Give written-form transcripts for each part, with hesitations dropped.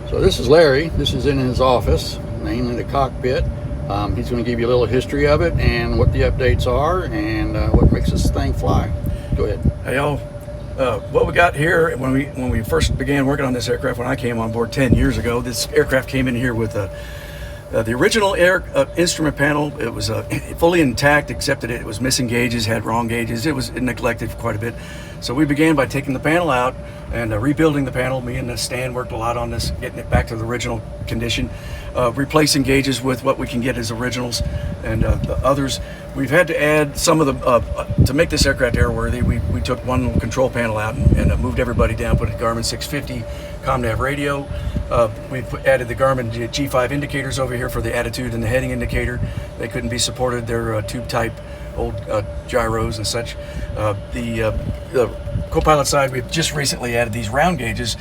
So this is Larry. This is in his office, mainly the cockpit. He's going to give you a little history of it and what the updates are and what makes this thing fly. Go ahead. Hey y'all, what we got here when we first began working on this aircraft, when I came on board 10 years ago, this aircraft came in here with the original instrument panel. It was fully intact, except that it was missing gauges, had wrong gauges. It was neglected for quite a bit. So we began by taking the panel out and rebuilding the panel. Me and Stan worked a lot on this, getting it back to the original condition, replacing gauges with what we can get as originals, and the others. We've had to add some of the, to make this aircraft airworthy, we took one little control panel out and moved everybody down, put a Garmin 650 ComNav radio. We've added the Garmin G5 indicators over here for the attitude and the heading indicator. They couldn't be supported. They're tube type old gyros and such. The co-pilot side, we've just recently added these round gauges,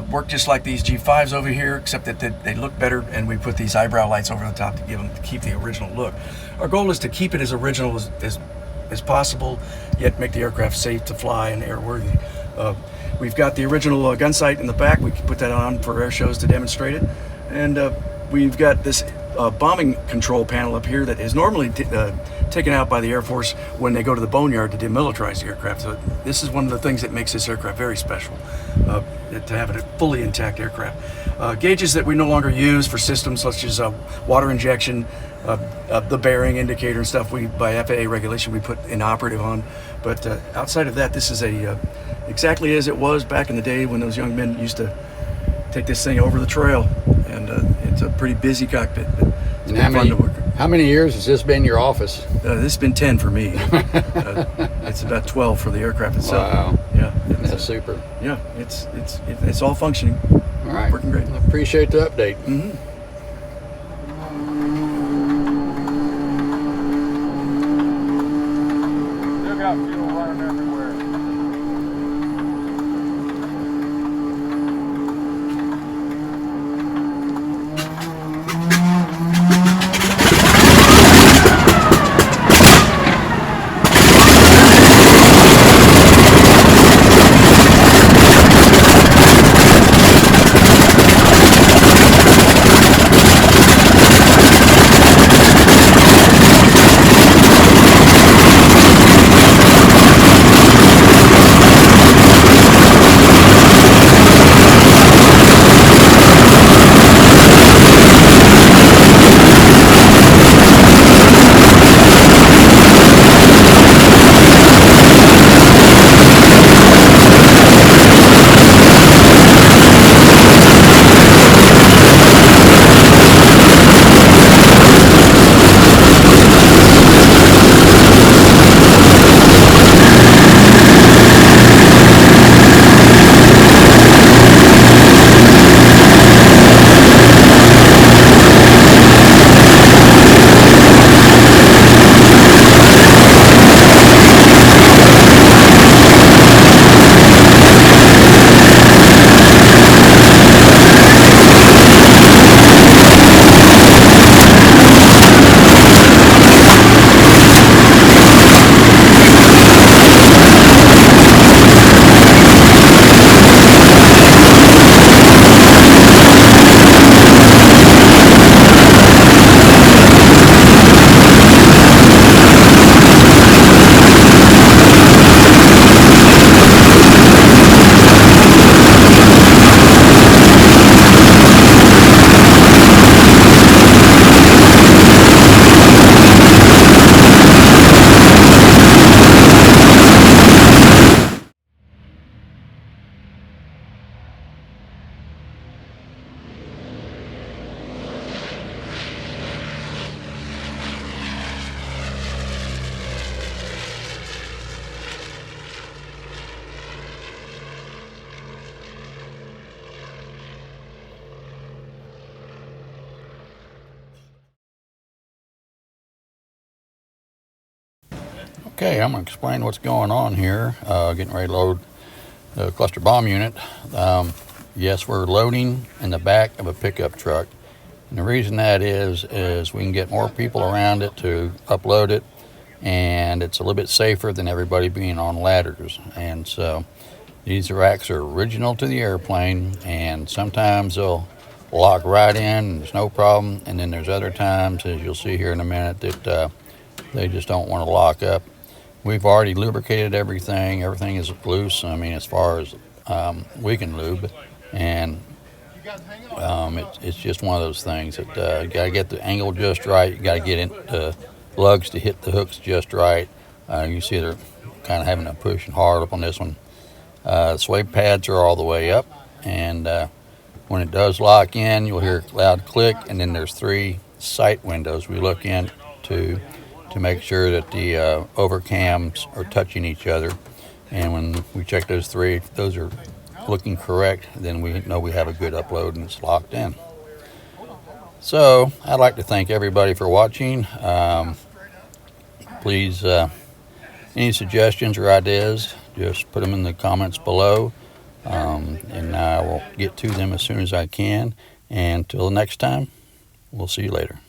work just like these G5s over here, except that they look better, and we put these eyebrow lights over the top to keep the original look. Our goal is to keep it as original as possible, yet make the aircraft safe to fly and airworthy. We've got the original gun sight in the back. We can put that on for air shows to demonstrate it. And we've got this bombing control panel up here that is normally taken out by the Air Force when they go to the boneyard to demilitarize the aircraft. So this is one of the things that makes this aircraft very special, to have it a fully intact aircraft. Gauges that we no longer use for systems such as water injection, the bearing indicator and stuff, by FAA regulation we put inoperative on. But outside of that, this is exactly as it was back in the day when those young men used to take this thing over the trail. And it's a pretty busy cockpit. It's been fun to work. How many years has this been your office? This has been 10 for me. It's about 12 for the aircraft itself. Wow. Yeah. That's super. Yeah, it's all functioning. All right. Working great. I appreciate the update. Mm-hmm. Still got fuel running everywhere. Okay, I'm going to explain what's going on here. Getting ready to load the cluster bomb unit. Yes, we're loading in the back of a pickup truck. And the reason that is we can get more people around it to upload it, and it's a little bit safer than everybody being on ladders. And so these racks are original to the airplane, and sometimes they'll lock right in, and there's no problem. And then there's other times, as you'll see here in a minute, that they just don't want to lock up. We've already lubricated everything. Everything is loose. I mean, as far as we can lube, and it's just one of those things that you got to get the angle just right. You got to get the lugs to hit the hooks just right. You see they're kind of having to push hard up on this one. Sway pads are all the way up, and when it does lock in, you'll hear a loud click, and then there's 3 sight windows we look in to make sure that the overcams are touching each other. And when we check those 3, if those are looking correct, then we know we have a good upload and it's locked in. So I'd like to thank everybody for watching. Please, any suggestions or ideas, just put them in the comments below, and I will get to them as soon as I can. And until next time, we'll see you later.